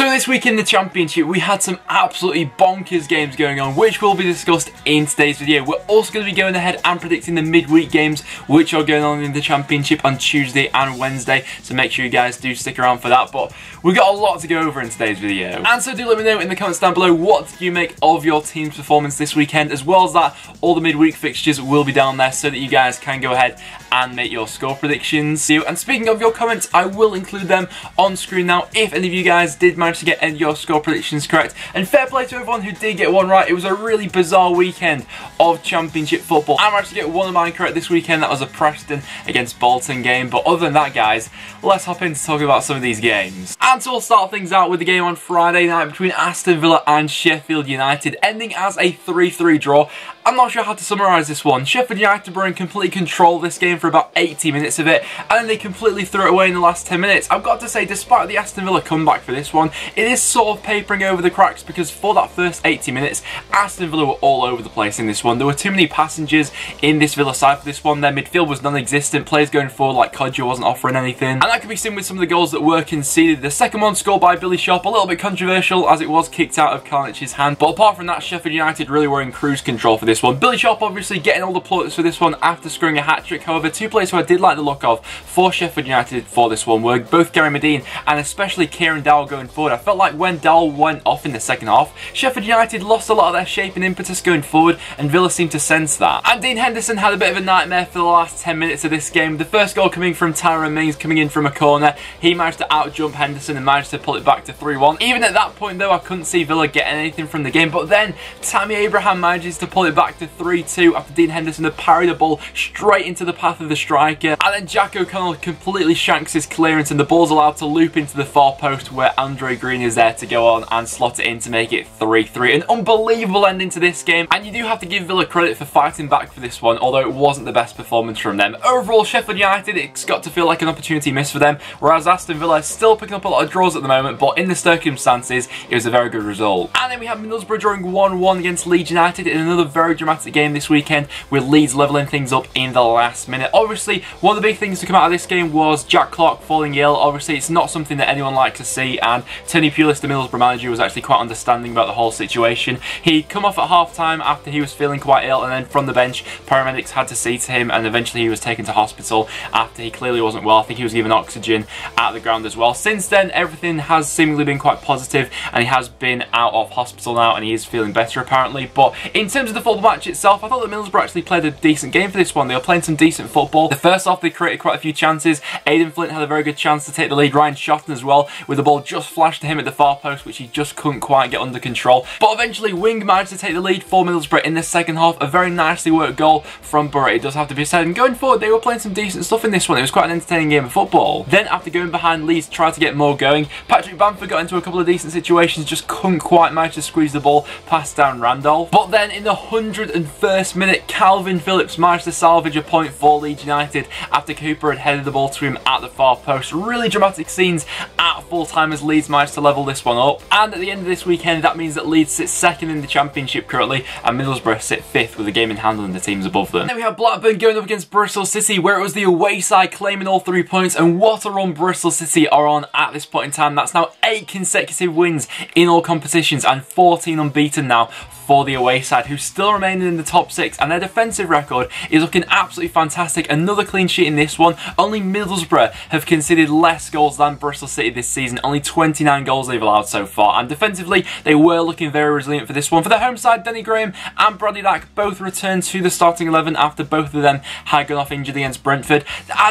So this week in the Championship, we had some absolutely bonkers games going on, which will be discussed in today's video. We're also going to be going ahead and predicting the midweek games, which are going on in the Championship on Tuesday and Wednesday, so make sure you guys do stick around for that. But we've got a lot to go over in today's video. And so do let me know in the comments down below, what did you make of your team's performance this weekend, as well as that all the midweek fixtures will be down there so that you guys can go ahead and make your score predictions. And speaking of your comments, I will include them on screen now if any of you guys did manage to get any of your score predictions correct. And fair play to everyone who did get one right. It was a really bizarre weekend of Championship football. I managed to get one of mine correct this weekend. That was a Preston against Bolton game. But other than that, guys, let's hop into talking about some of these games. And so we'll start things out with the game on Friday night between Aston Villa and Sheffield United, ending as a 3-3 draw. I'm not sure how to summarise this one. Sheffield United were in complete control of this game for about 80 minutes of it, and then they completely threw it away in the last 10 minutes. I've got to say, despite the Aston Villa comeback for this one, it is sort of papering over the cracks, because for that first 80 minutes, Aston Villa were all over the place in this one. There were too many passengers in this Villa side for this one. Their midfield was non-existent. Players going forward like Kodjo wasn't offering anything. And that could be seen with some of the goals that were conceded. The second one scored by Billy Sheff, a little bit controversial as it was kicked out of Kalinić's hand. But apart from that, Sheffield United really were in cruise control for this one. Billy Sheff obviously getting all the plaudits for this one after scoring a hat-trick. However, two players who I did like the look of for Sheffield United for this one were both Gary Medine and especially Kieran Dowell going forward. I felt like when Dowell went off in the second half, Sheffield United lost a lot of their shape and impetus going forward, and Villa seemed to sense that. And Dean Henderson had a bit of a nightmare for the last 10 minutes of this game. The first goal coming from Tyrone Mings, coming in from a corner. He managed to out-jump Henderson and managed to pull it back to 3-1. Even at that point though, I couldn't see Villa getting anything from the game, but then Tammy Abraham manages to pull it back to 3-2 after Dean Henderson had parried the ball straight into the path of the striker. And then Jack O'Connell completely shanks his clearance, and the ball's allowed to loop into the far post where Andre Green is there to go on and slot it in to make it 3-3. An unbelievable ending to this game, and you do have to give Villa credit for fighting back for this one, although it wasn't the best performance from them. Overall, Sheffield United, it's got to feel like an opportunity missed for them, whereas Aston Villa is still picking up a lot of draws at the moment, but in the circumstances, it was a very good result. And then we have Middlesbrough drawing 1-1 against Leeds United in another very dramatic game this weekend, with Leeds levelling things up in the last minute. Obviously, one of the big things to come out of this game was Jack Clarke falling ill. Obviously, it's not something that anyone likes to see, and Tony Pulis, the Middlesbrough manager, was actually quite understanding about the whole situation. He'd come off at half-time after he was feeling quite ill, and then from the bench, paramedics had to see to him, and eventually he was taken to hospital after he clearly wasn't well. I think he was given oxygen at the ground as well. Since then, everything has seemingly been quite positive, and he has been out of hospital now, and he is feeling better apparently. But in terms of the football match itself, I thought that Middlesbrough actually played a decent game for this one. They were playing some decent football. The first half, they created quite a few chances. Aidan Flint had a very good chance to take the lead. Ryan Shotton as well, with the ball just flashed to him at the far post, which he just couldn't quite get under control. But eventually, Wing managed to take the lead for Middlesbrough in the second half. A very nicely worked goal from Burrett, it does have to be said. And going forward, they were playing some decent stuff in this one. It was quite an entertaining game of football. Then, after going behind, Leeds tried to get more going. Patrick Bamford got into a couple of decent situations, just couldn't quite manage to squeeze the ball past Dan Randolph. But then, in the 101st minute, Calvin Phillips managed to salvage a point for Leeds United after Cooper had headed the ball to him at the far post. Really dramatic scenes at full time as Leeds managed to level this one up. And at the end of this weekend, that means that Leeds sit second in the Championship currently, and Middlesbrough sit fifth with a game in hand on the teams above them. Then we have Blackburn going up against Bristol City, where it was the away side claiming all 3 points, and what a run Bristol City are on at this point in time. That's now 8 consecutive wins in all competitions and 14 unbeaten now for the away side, who still remaining in the top 6, and their defensive record is looking absolutely fantastic. Another clean sheet in this one. Only Middlesbrough have conceded less goals than Bristol City this season. Only 29 goals they've allowed so far, and defensively they were looking very resilient for this one. For the home side, Denny Graham and Bradley Dack both returned to the starting 11 after both of them had gone off injured against Brentford.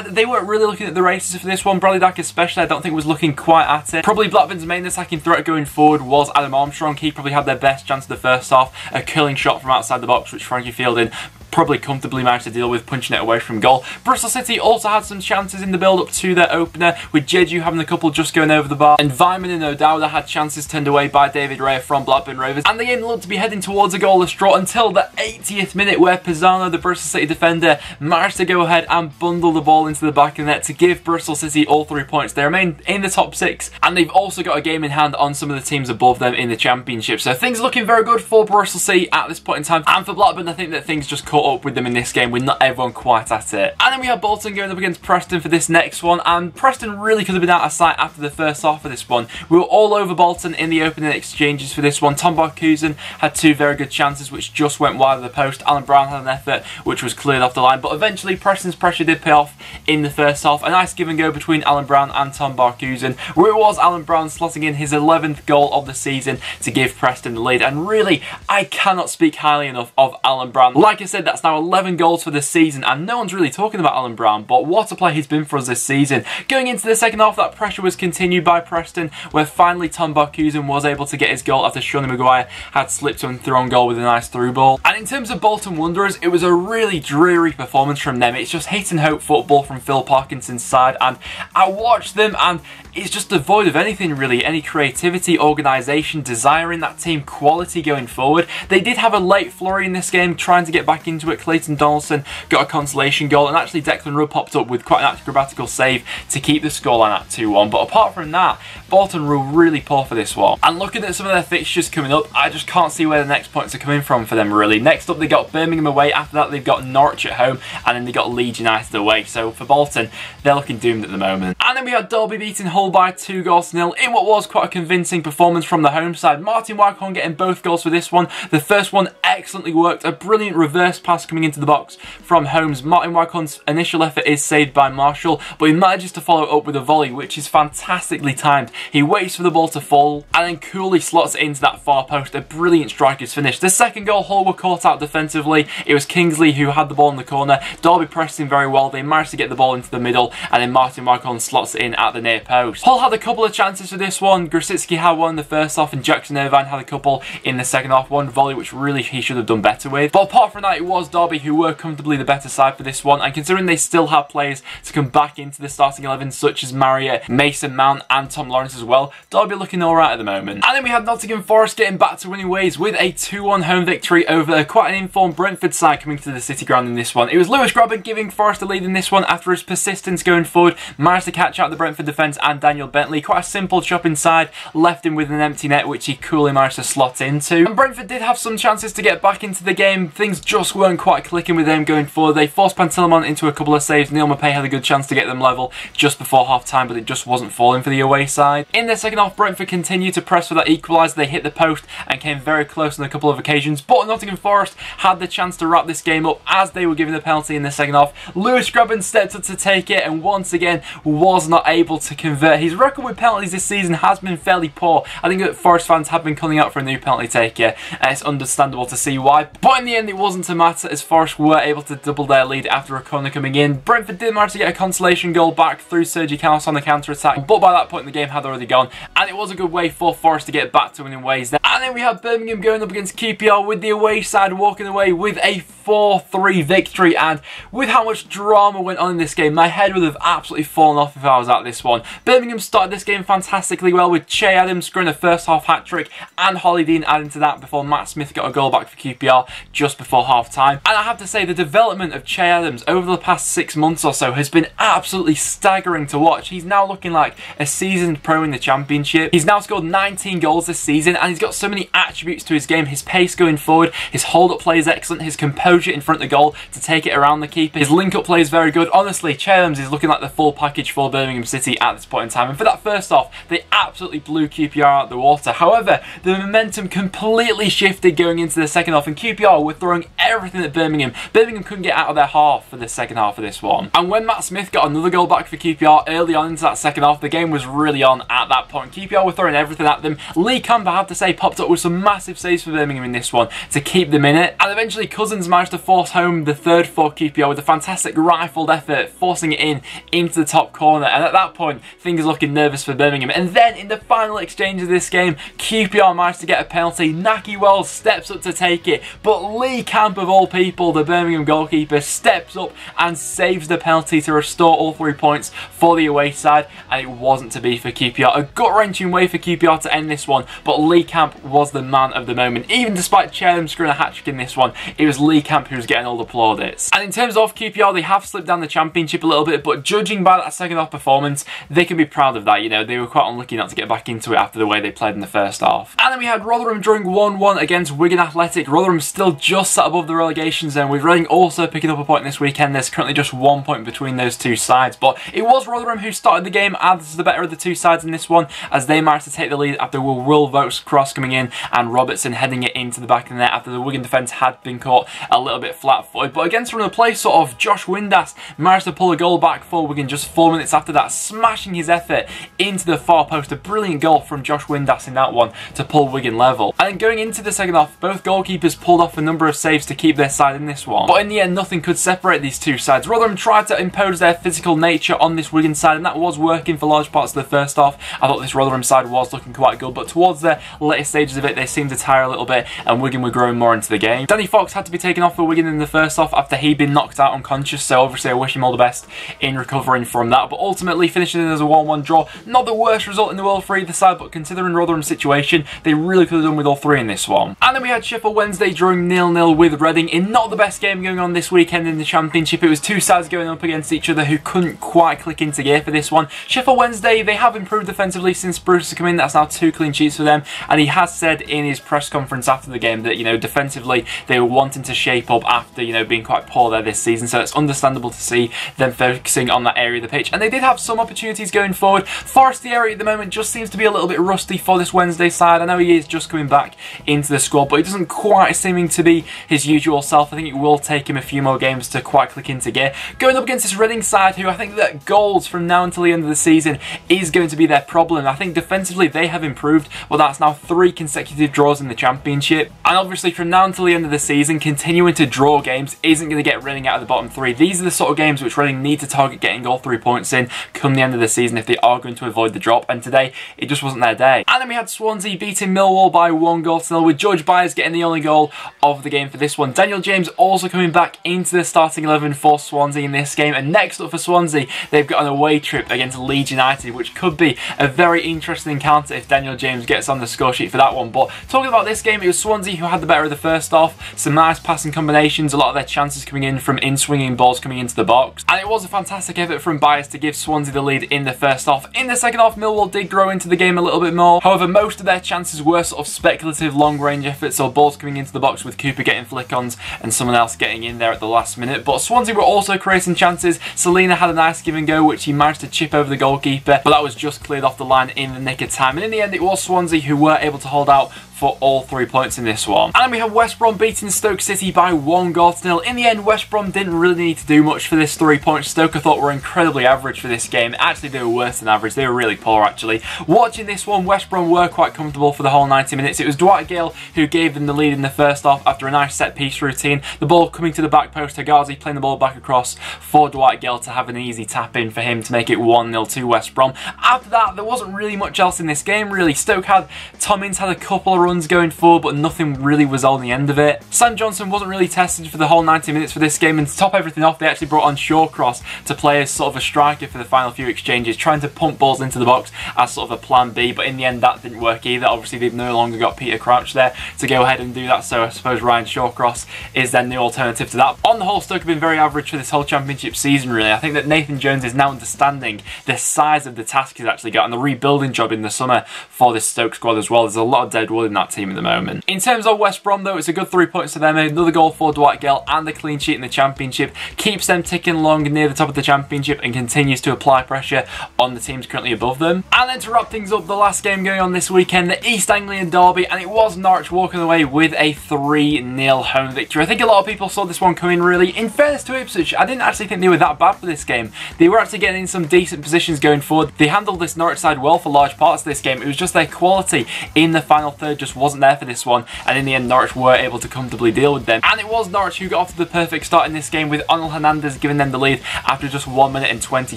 They weren't really looking at the races for this one. Bradley Dack especially, I don't think was looking quite at it. Probably Blackburn's main attacking threat going forward was Adam Armstrong. He probably had their best chance of the first half. A curling shot from outside the box, which Frankie Fielding probably comfortably managed to deal with, punching it away from goal. Bristol City also had some chances in the build-up to their opener, with Jeju having a couple just going over the bar, and Vyman and O'Dowda had chances turned away by David Raya from Blackburn Rovers, and the game looked to be heading towards a goalless draw until the 80th minute, where Pisano, the Bristol City defender, managed to go ahead and bundle the ball into the back of the net to give Bristol City all 3 points. They remain in the top 6, and they've also got a game in hand on some of the teams above them in the Championship. So things looking very good for Bristol City at this point in time, and for Blackburn, I think that things just caught caught up with them in this game with not everyone quite at it. And then we have Bolton going up against Preston for this next one, and Preston really could have been out of sight after the first half of this one. We were all over Bolton in the opening exchanges for this one. Tom Barkusen had two very good chances which just went wide of the post. Alan Brown had an effort which was cleared off the line, but eventually Preston's pressure did pay off in the first half. A nice give and go between Alan Brown and Tom Barkusen, where it was Alan Brown slotting in his 11th goal of the season to give Preston the lead. And really, I cannot speak highly enough of Alan Brown. Like I said, that's now 11 goals for the season, and no one's really talking about Alan Brown, but what a player he's been for us this season. Going into the second half, that pressure was continued by Preston, where finally Tom Barkusen was able to get his goal after Sean Maguire had slipped and thrown goal with a nice through ball. And in terms of Bolton Wanderers, it was a really dreary performance from them. It's just hit and hope football from Phil Parkinson's side, and I watched them and it's just devoid of anything really, any creativity, organisation, desire in that team, quality going forward. They did have a late flurry in this game, trying to get back into it. Clayton Donaldson got a consolation goal, and actually Declan Rudd popped up with quite an acrobatical save to keep the scoreline at 2-1. But apart from that, Bolton were really poor for this one. And looking at some of their fixtures coming up, I just can't see where the next points are coming from for them really. Next up, they got Birmingham away. After that, they've got Norwich at home, and then they got Leeds United away. So for Bolton, they're looking doomed at the moment. And then we had Derby beating Hull by 2-0 in what was quite a convincing performance from the home side. Martin Wycombe getting both goals for this one. The first one excellently worked. A brilliant reverse pass coming into the box from Holmes. Martin Wycombe's initial effort is saved by Marshall, but he manages to follow up with a volley, which is fantastically timed. He waits for the ball to fall and then coolly slots it into that far post. A brilliant striker's finish. The second goal, Hull were caught out defensively. It was Kingsley who had the ball in the corner. Derby pressed him very well. They managed to get the ball into the middle, and then Martin Wycombe slots it in at the near post. Hull had a couple of chances for this one. Grosicki had one in the first half, and Jackson Irvine had a couple in the second half. One volley which really he should have done better with. But apart from that, it was Derby who were comfortably the better side for this one, and considering they still have players to come back into the starting 11 such as Marriott, Mason Mount and Tom Lawrence as well, Derby looking alright at the moment. And then we had Nottingham Forest getting back to winning ways with a 2-1 home victory over quite an informed Brentford side coming to the City ground in this one. It was Lewis Grabban giving Forest a lead in this one after his persistence going forward, managed to catch out the Brentford defence and Daniel Bentley. Quite a simple chop inside, left him with an empty net which he coolly managed to slot into. And Brentford did have some chances to get back into the game. Things just weren't quite clicking with them going forward. They forced Pantilimon into a couple of saves. Neil Maupay had a good chance to get them level just before half time, but it just wasn't falling for the away side. In the second half, Brentford continued to press for that equaliser. They hit the post and came very close on a couple of occasions, but Nottingham Forest had the chance to wrap this game up as they were given the penalty in the second half. Lewis Grabban stepped up to take it and once again was not able to convert. His record with penalties this season has been fairly poor. I think that Forest fans have been calling out for a new penalty taker, and it's understandable to see why. But in the end, it wasn't a matter as Forest were able to double their lead after a corner coming in. Brentford did manage to get a consolation goal back through Sergi Canos on the counter-attack, but by that point the game had already gone, and it was a good way for Forest to get back to winning ways. And then we had Birmingham going up against QPR with the away side walking away with a 4-3 victory. And with how much drama went on in this game, my head would have absolutely fallen off if I was at this one. Birmingham started this game fantastically well with Che Adams scoring a first half hat-trick and Holly Dean adding to that before Matt Smith got a goal back for QPR just before half time. And I have to say, the development of Che Adams over the past 6 months or so has been absolutely staggering to watch. He's now looking like a seasoned pro in the Championship. He's now scored 19 goals this season, and he's got so many attributes to his game. His pace going forward, his hold-up play is excellent, his composure in front of the goal to take it around the keeper, his link-up play is very good. Honestly, Che Adams is looking like the full package for Birmingham City at this point in time, and for that first half, they absolutely blew QPR out of the water. However, the momentum completely shifted going into the second half, and QPR were throwing everything at Birmingham. Birmingham couldn't get out of their half for the second half of this one. And when Matt Smith got another goal back for QPR early on into that second half, the game was really on at that point. QPR were throwing everything at them. Lee Camp, I have to say, popped up with some massive saves for Birmingham in this one to keep them in it. And eventually Cousins managed to force home the third for QPR with a fantastic rifled effort, forcing it into the top corner. And at that point, things looking nervous for Birmingham. And then in the final exchange of this game, QPR managed to get a penalty. Naki Wells steps up to take it, but Lee Camp, of all people, the Birmingham goalkeeper, steps up and saves the penalty to restore all 3 points for the away side, and it wasn't to be for QPR. A gut-wrenching way for QPR to end this one, but Lee Camp was the man of the moment. Even despite Chatham scoring a hat-trick in this one, it was Lee Camp who was getting all the plaudits. And in terms of QPR, they have slipped down the Championship a little bit, but judging by that second half performance, they can be proud of that. You know, they were quite unlucky not to get back into it after the way they played in the first half. And then we had Rotherham drawing 1-1 against Wigan Athletic. Rotherham still just sat above the relegation relegation zone, with Reading also picking up a point this weekend. There's currently just 1 point between those two sides, but it was Rotherham who started the game as the better of the two sides in this one, as they managed to take the lead after Will Vokes cross coming in and Robertson heading it into the back of the net after the Wigan defence had been caught a little bit flat-footed. But against run of play, sort of, Josh Windass managed to pull a goal back for Wigan just 4 minutes after that, smashing his effort into the far post. A brilliant goal from Josh Windass in that one to pull Wigan level. And then going into the second half, both goalkeepers pulled off a number of saves to keep their side in this one. But in the end, nothing could separate these two sides. Rotherham tried to impose their physical nature on this Wigan side, and that was working for large parts of the first half. I thought this Rotherham side was looking quite good, but towards the later stages of it, they seemed to tire a little bit, and Wigan were growing more into the game. Danny Fox had to be taken off for Wigan in the first half after he'd been knocked out unconscious, so obviously I wish him all the best in recovering from that. But ultimately finishing as a 1-1 draw. Not the worst result in the world for either side, but considering Rotherham's situation, they really could have done with all three in this one. And then we had Sheff Wednesday drawing 0-0 with Reading in not the best game going on this weekend in the Championship. It was two sides going up against each other who couldn't quite click into gear for this one. Sheff Wednesday, they have improved defensively since Bruce has come in. That's now 2 clean sheets for them, and he has said in his press conference after the game that, you know, defensively they were wanting to shape up after, you know, being quite poor there this season, so it's understandable to see them focusing on that area of the pitch. And they did have some opportunities going forward. Forestieri at the moment just seems to be a little bit rusty for this Wednesday side. I know he is just coming back into the squad, but he doesn't quite seeming to be his usual self. I think it will take him a few more games to quite click into gear. Going up against this Reading side, who I think that goals from now until the end of the season is going to be their problem. I think defensively they have improved, but that's now 3 consecutive draws in the Championship. And obviously from now until the end of the season, continuing to draw games isn't going to get Reading out of the bottom 3. These are the sort of games which Reading need to target getting all 3 points in come the end of the season if they are going to avoid the drop, and today it just wasn't their day. And then we had Swansea beating Millwall by 1-0, with George Byers getting the only goal of the game for this one. Daniel James also coming back into the starting 11 for Swansea in this game. And next up for Swansea, they've got an away trip against Leeds United, which could be a very interesting encounter if Daniel James gets on the score sheet for that one. But talking about this game, it was Swansea who had the better of the first half. Some nice passing combinations, a lot of their chances coming in from in-swinging balls coming into the box. And it was a fantastic effort from Byers to give Swansea the lead in the first half. In the second half, Millwall did grow into the game a little bit more. However, most of their chances were sort of speculative long-range efforts, or balls coming into the box with Cooper getting flick-ons and someone else getting in there at the last minute. But Swansea were also creating chances. Selena had a nice give and go, which he managed to chip over the goalkeeper, but that was just cleared off the line in the nick of time. And in the end, it was Swansea who were able to hold out for all 3 points in this one. And then we have West Brom beating Stoke City by 1-0. In the end, West Brom didn't really need to do much for this 3 points. Stoke I thought were incredibly average for this game. Actually, they were worse than average. They were really poor, actually. Watching this one, West Brom were quite comfortable for the whole 90 minutes. It was Dwight Gale who gave them the lead in the first half after a nice set-piece routine. The ball coming to the back post, Hegazi playing the ball back across for Dwight Gale to have an easy tap-in for him to make it 1-0 to West Brom. After that, there wasn't really much else in this game, really. Stoke had, Tommins had a couple of runs going forward, but nothing really was on the end of it. Sam Johnson wasn't really tested for the whole 90 minutes for this game, and to top everything off, they actually brought on Shawcross to play as sort of a striker for the final few exchanges, trying to pump balls into the box as sort of a plan B, but in the end that didn't work either. Obviously they've no longer got Peter Crouch there to go ahead and do that, so I suppose Ryan Shawcross is then the alternative to that. On the whole, Stoke have been very average for this whole Championship season, really. I think that Nathan Jones is now understanding the size of the task he's actually got and the rebuilding job in the summer for this Stoke squad as well. There's a lot of dead wood in that team at the moment. In terms of West Brom though, it's a good 3 points to them. Another goal for Dwight Gale and a clean sheet in the Championship keeps them ticking along near the top of the Championship and continues to apply pressure on the teams currently above them. And then to wrap things up, the last game going on this weekend, the East Anglian derby, and it was Norwich walking away with a 3-0 home victory. I think a lot of people saw this one coming, really. In fairness to Ipswich, I didn't actually think they were that bad for this game. They were actually getting in some decent positions going forward. They handled this Norwich side well for large parts of this game. It was just their quality in the final third just wasn't there for this one, and in the end Norwich were able to comfortably deal with them. And it was Norwich who got off to the perfect start in this game, with Onel Hernandez giving them the lead after just 1 minute and 20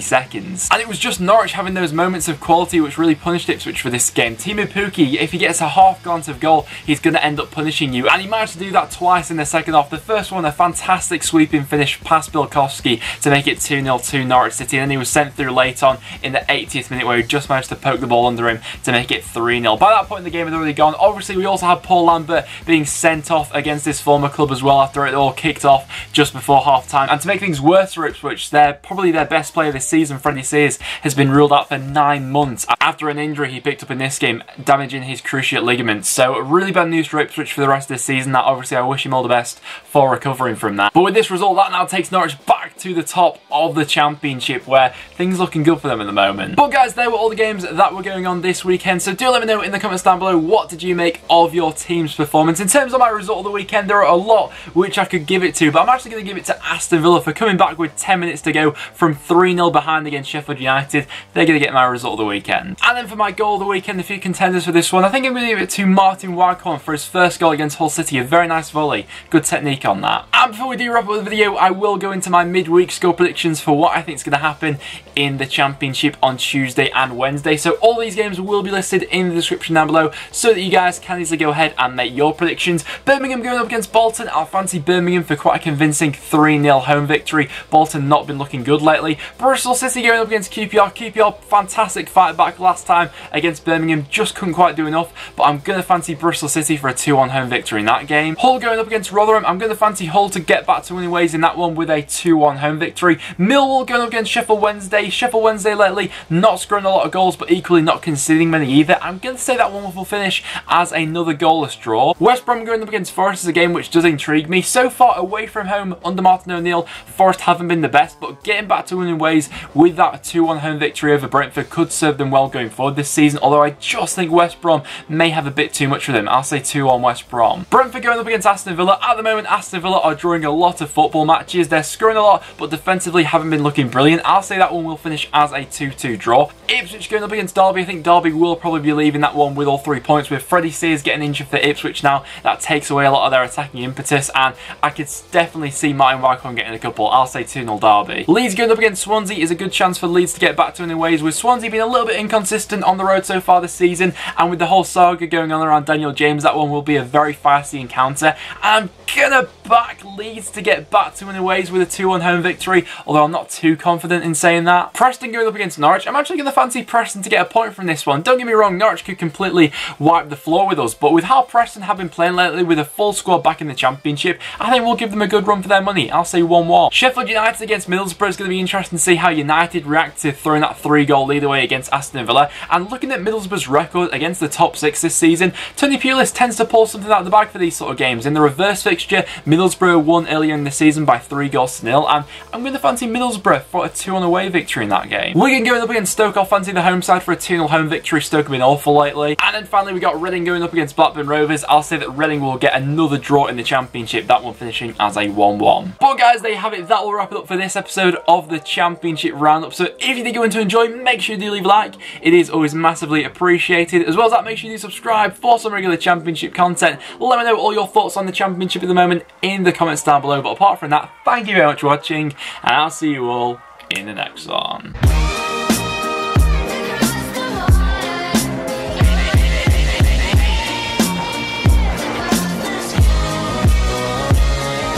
seconds. And it was just Norwich having those moments of quality which really punished Ipswich for this game. Timu Pukki, if he gets a half glance of goal, he's going to end up punishing you, and he managed to do that twice in the second half. The first one, a fantastic sweeping finish past Bilkowski to make it 2-0 to Norwich City, and then he was sent through late on in the 80th minute where he just managed to poke the ball under him to make it 3-0. By that point in the game, it had already gone. obviously we also had Paul Lambert being sent off against his former club as well after it all kicked off just before half time. And to make things worse for Ipswich, probably their best player this season, Freddie Sears, has been ruled out for 9 months after an injury he picked up in this game, damaging his cruciate ligaments. So really bad news for Ipswich for the rest of the season. That obviously I wish him all the best for recovering from that. But with this result, that now takes Norwich back to the top of the Championship, where things are looking good for them at the moment. But guys, there were all the games that were going on this weekend, so do let me know in the comments down below, what did you make of your team's performance? In terms of my result of the weekend, there are a lot which I could give it to, but I'm actually going to give it to Aston Villa for coming back with 10 minutes to go from 3-0 behind against Sheff Utd. They're going to get my result of the weekend. And then for my goal of the weekend, a few contenders for this one. I think I'm going to give it to Martin Waghorn for his first goal against Hull City. A very nice volley. Good technique on that. And before we do wrap up the video, I will go into my midweek score predictions for what I think is going to happen in the Championship on Tuesday and Wednesday. So all these games will be listed in the description down below so that you guys can easily go ahead and make your predictions. Birmingham going up against Bolton. I'll fancy Birmingham for quite a convincing 3-0 home victory. Bolton not been looking good lately. Bristol City going up against QPR. QPR, fantastic fight back last time against Birmingham. Just couldn't quite do enough, but I'm going to fancy Bristol City for a 2-1 home victory in that game. Hull going up against Rotherham. I'm going to fancy Hull to get back to winning ways in that one with a 2-1 home victory. Millwall going up against Sheff Wednesday. Sheff Wednesday lately not scoring a lot of goals, but equally not conceding many either. I'm going to say that one will finish as another goalless draw. West Brom going up against Forest is a game which does intrigue me. So far away from home under Martin O'Neill, Forest haven't been the best, but getting back to winning ways with that 2-1 home victory over Brentford could serve them well going forward this season, although I just think West Brom may have a bit too much for them. I'll say 2-1 West Brom. Brentford going up against Aston Villa. At the moment, Aston Villa are drawing a lot of football matches. They're scoring a lot, but defensively haven't been looking brilliant. I'll say that one will finish as a 2-2 draw. Ipswich going up against Derby. I think Derby will probably be leaving that one with all 3 points. With Freddie Sears getting injured for Ipswich now, that takes away a lot of their attacking impetus, and I could definitely see Martin Waghorn getting a couple. I'll say 2-0 Derby. Leeds going up against Swansea is a good chance for Leeds to get back to winning ways, with Swansea being a little bit inconsistent on the road so far this season, and with the whole saga going on around Daniel James, that one will be a very feisty encounter. I'm gonna back Leeds to get back to winning ways with a 2-1 home victory, although I'm not too confident in saying that. Preston going up against Norwich. I'm actually going to fancy Preston to get a point from this one. Don't get me wrong, Norwich could completely wipe the floor with us, but with how Preston have been playing lately with a full squad back in the Championship, I think we'll give them a good run for their money. I'll say 1-1. Sheff Utd against Middlesbrough is going to be interesting to see how United react to throwing that 3-goal lead away against Aston Villa. And looking at Middlesbrough's record against the top 6 this season, Tony Pulis tends to pull something out of the bag for these sort of games. In the reverse fixture, Middlesbrough won earlier in the season by 3-0, and I'm going to fancy Middlesbrough for a 2-1 away victory in that game. Wigan going up against Stoke. I'll fancy the home side for a 2-0 home victory. Stoke have been awful lately. And then finally we got Reading going up against Blackburn Rovers. I'll say that Reading will get another draw in the Championship, that one finishing as a 1-1. But guys, there you have it. That will wrap it up for this episode of the Championship Roundup. So if you did go in to enjoy, make sure you do leave a like. It is always massively appreciated. As well as that, make sure you do subscribe for some regular Championship content. Let me know all your thoughts on the Championship at the moment in the comments down below. But apart from that, thank you very much for watching, and I'll see you all in the next one.